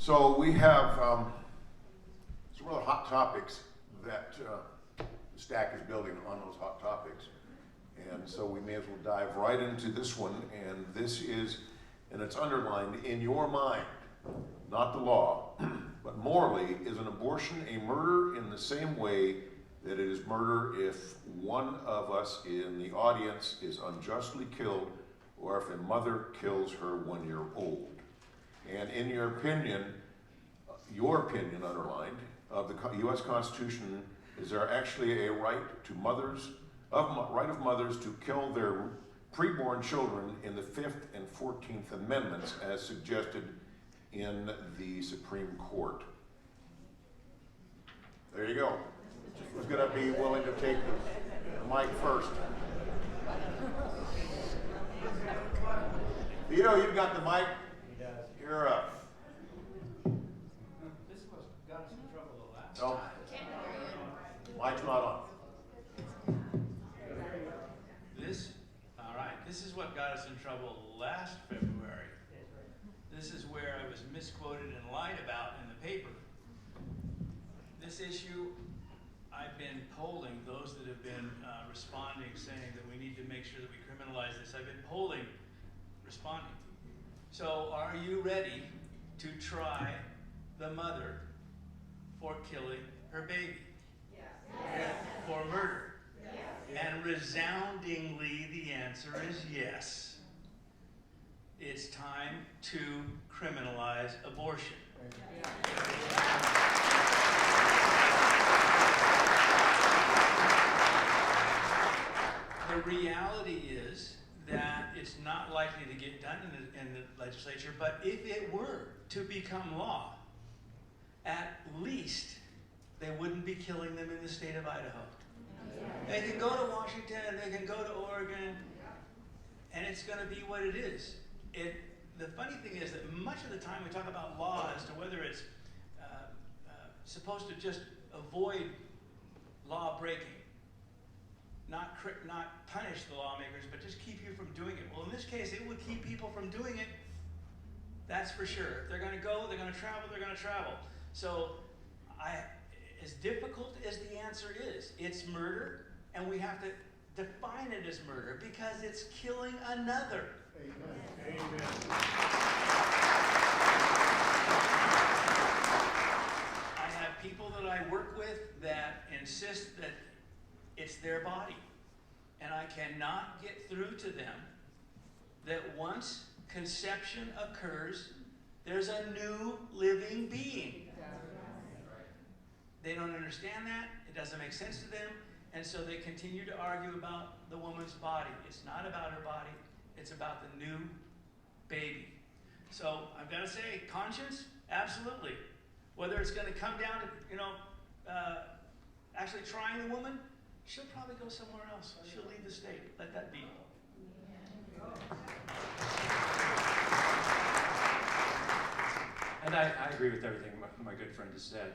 So we have some rather hot topics that the stack is building on those hot topics. And so we may as well dive right into this one. And this is, and it's underlined, in your mind, not the law, but morally, is an abortion a murder in the same way that it is murder if one of us in the audience is unjustly killed or if a mother kills her 1-year-old? And in your opinion underlined, of the U.S. Constitution, is there actually a right to mothers, right of mothers to kill their preborn children in the 5th and 14th Amendments as suggested in the Supreme Court? There you go. Who's going to be willing to take the mic first? Vito, you've got the mic. He does. You're up. This was got us in trouble the last No. time. Mic's not on. This is what got us in trouble last February. This is where I was misquoted and lied about in the paper. This issue, I've been polling those that have been responding, saying that we need to make sure that we criminalize this. I've been polling, responding. So are you ready to try the mother for killing her baby? Yes. For murder? Yes. And resoundingly the answer is yes. It's time to criminalize abortion. The reality is that it's not likely to get done in the legislature, but if it were to become law, at least they wouldn't be killing them in the state of Idaho. They can go to Washington, they can go to Oregon, and it's going to be what it is. The funny thing is that much of the time we talk about law as to whether it's supposed to just avoid law breaking, not punish the lawmakers, but just keep you from doing it. Well, in this case, it would keep people from doing it. That's for sure. If they're going to go, they're going to travel, they're going to travel. So, as difficult as the answer is, it's murder, and we have to define it as murder because it's killing another. Amen. Amen. I have people that I work with that insist that it's their body, and I cannot get through to them that once conception occurs, there's a new living being. They don't understand that. It doesn't make sense to them. And so they continue to argue about the woman's body. It's not about her body. It's about the new baby. So I've got to say, conscience, absolutely. Whether it's going to come down to, actually trying the woman, she'll probably go somewhere else. She'll leave the state. Let that be. And I agree with everything my good friend has said.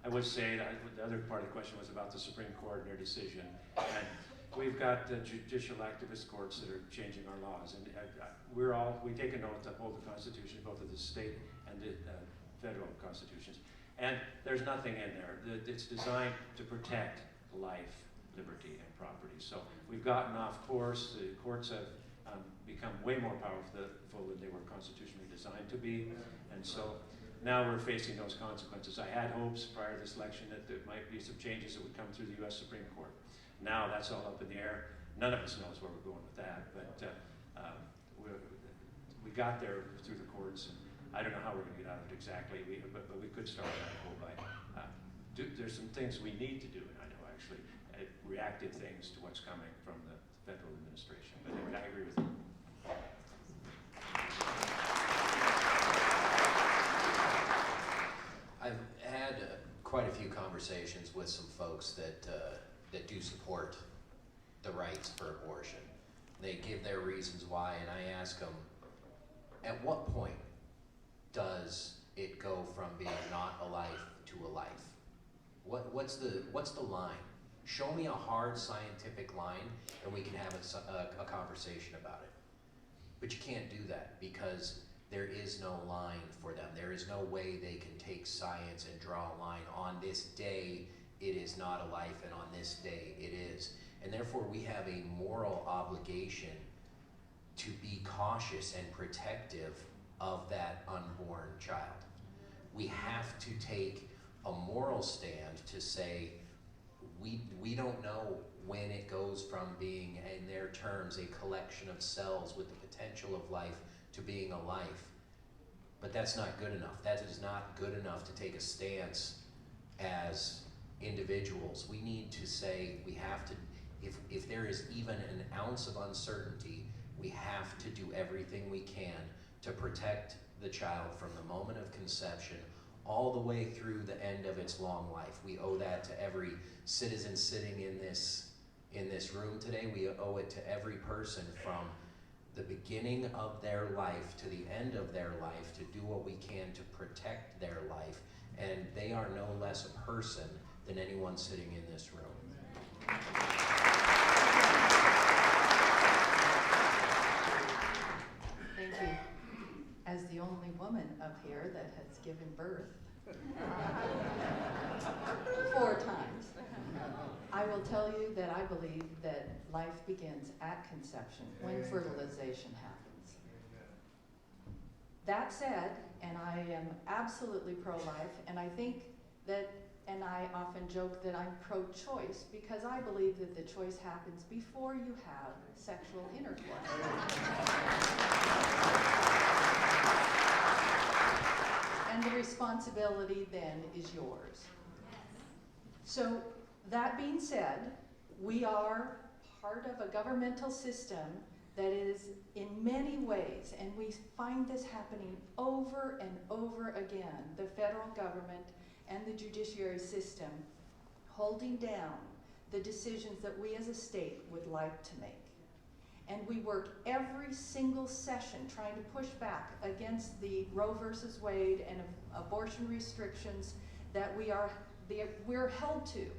I would say that the other part of the question was about the Supreme Court and their decision. And we've got judicial activist courts that are changing our laws. And we take a note to uphold the Constitution, both of the state and the federal constitutions. And there's nothing in there. It's designed to protect life, liberty, and property. So we've gotten off course. The courts have become way more powerful than they were constitutionally designed to be. And so now we're facing those consequences. I had hopes prior to this election that there might be some changes that would come through the U.S. Supreme Court. Now that's all up in the air. None of us knows where we're going with that, but we got there through the courts, and I don't know how we're going to get out of it exactly, but we could start that goal by, there's some things we need to do in Idaho, actually, reactive things to what's coming from the federal administration. But anyway, I agree with you. I've had quite a few conversations with some folks that do support the rights for abortion. They give their reasons why, and I ask them, at what point does it go from being not a life to a life? What's the line? Show me a hard scientific line, and we can have a conversation about it. But you can't do that because there is no line for them. There is no way they can take science and draw a line. On this day, it is not a life, and on this day, it is. And therefore, we have a moral obligation to be cautious and protective of that unborn child. We have to take a moral stand to say, we don't know when it goes from being, in their terms, a collection of cells with the potential of life to being a life. But that's not good enough. That is not good enough to take a stance as individuals. We need to say, we have to, if there is even an ounce of uncertainty, we have to do everything we can to protect the child from the moment of conception all the way through the end of its long life. We owe that to every citizen sitting in this room today. We owe it to every person from the beginning of their life to the end of their life to do what we can to protect their life. And they are no less a person than anyone sitting in this room. Thank you. As the only woman up here that has given birth 4 times, I will tell you that I believe that life begins at conception, when fertilization happens. That said, and I am absolutely pro-life, and I think that, and I often joke that I'm pro-choice because I believe that the choice happens before you have sexual intercourse. And the responsibility then is yours. So that being said, we are part of a governmental system that is in many ways, and we find this happening over and over again, the federal government and the judiciary system holding down the decisions that we as a state would like to make. And we work every single session trying to push back against the Roe versus Wade and abortion restrictions that we're held to.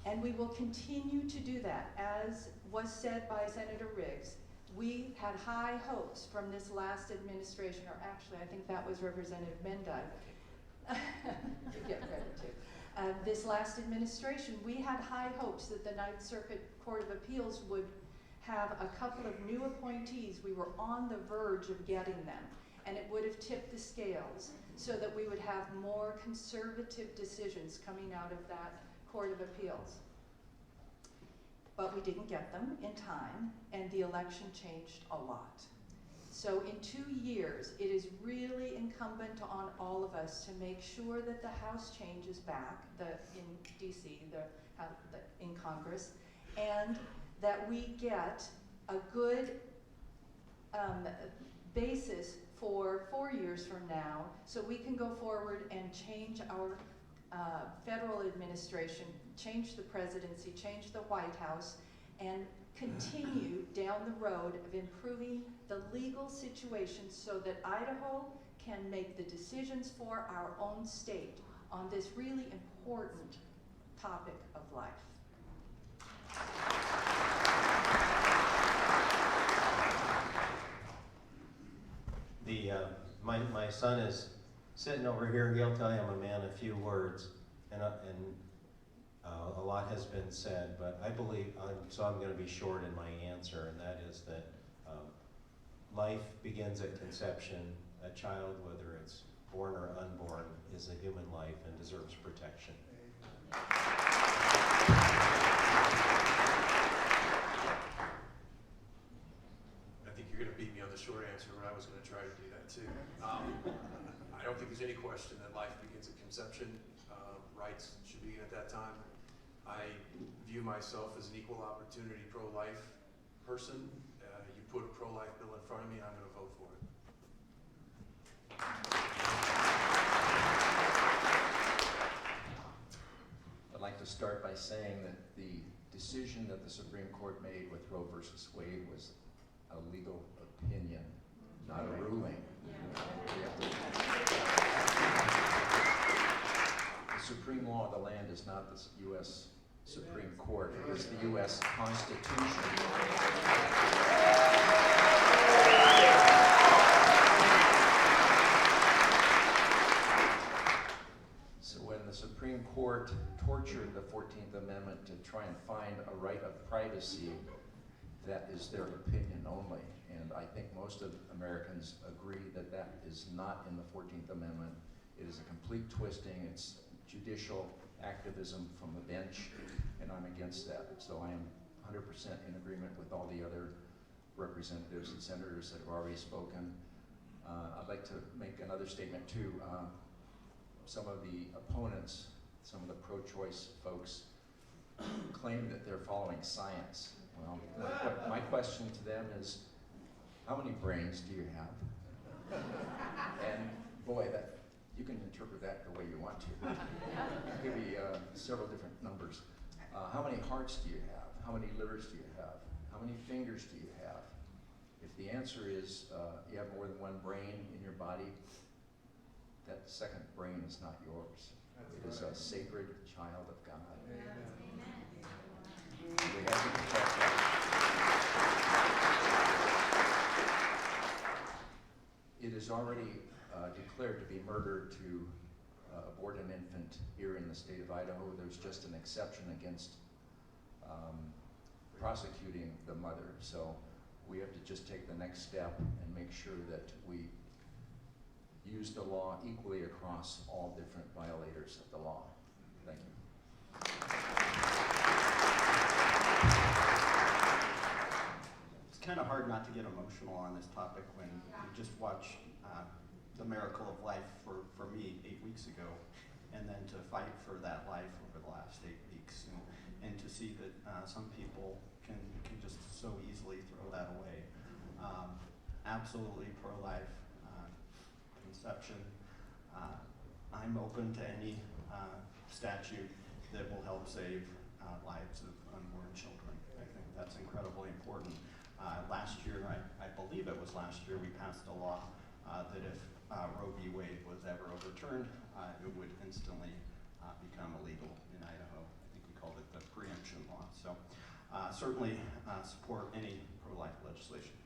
And we will continue to do that. As was said by Senator Riggs, we had high hopes from this last administration, or actually I think that was Representative Mendive. You get credit too. This last administration, we had high hopes that the Ninth Circuit Court of Appeals would have a couple of new appointees. We were on the verge of getting them, and it would have tipped the scales so that we would have more conservative decisions coming out of that Court of Appeals. But we didn't get them in time, and the election changed a lot. So in 2 years, it is really incumbent on all of us to make sure that the House changes back, in DC, in Congress, and that we get a good basis for 4 years from now so we can go forward and change our federal administration, change the presidency, change the White House, and continue down the road of improving the legal situation so that Idaho can make the decisions for our own state on this really important topic of life. My son is sitting over here. He'll tell you I'm a man of few words, and a lot has been said. But I believe, so I'm going to be short in my answer, and that is that life begins at conception. A child, whether it's born or unborn, is a human life and deserves protection. I think you're going to beat me on the short answer, but I was going to try to do that too. I don't think there's any question that life begins at conception. Rights should begin at that time. I view myself as an equal opportunity pro-life person. You put a pro-life bill in front of me, I'm going to vote for it. I'd like to start by saying that the decision that the Supreme Court made with Roe versus Wade was a legal opinion, not a ruling. The supreme law of the land is not the U.S. Supreme Court, it is the U.S. Constitution. Court tortured the 14th Amendment to try and find a right of privacy that is their opinion only. And I think most of Americans agree that that is not in the 14th Amendment. It is a complete twisting. It's judicial activism from the bench, and I'm against that. So I am 100% in agreement with all the other representatives and senators that have already spoken. I'd like to make another statement too. Some of the opponents, some of the pro-choice folks claim that they're following science. Well, my question to them is, how many brains do you have? And boy, that you can interpret that the way you want to. I'll give you several different numbers. How many hearts do you have? How many livers do you have? How many fingers do you have? If the answer is you have more than one brain in your body, that second brain is not yours. It is a sacred child of God. We have to protect that. It is already declared to be murder to abort an infant here in the state of Idaho. There's just an exception against prosecuting the mother. So we have to just take the next step and make sure that we use the law equally across all different violators of the law. Thank you. It's kind of hard not to get emotional on this topic when you just watch the miracle of life for me 8 weeks ago, and then to fight for that life over the last 8 weeks, and to see that some people can just so easily throw that away. Absolutely pro-life conception. I'm open to any statute that will help save lives of unborn children. I think that's incredibly important. Last year, I believe it was last year, we passed a law that if Roe v. Wade was ever overturned, it would instantly become illegal in Idaho. I think we called it the preemption law. So certainly support any pro-life legislation.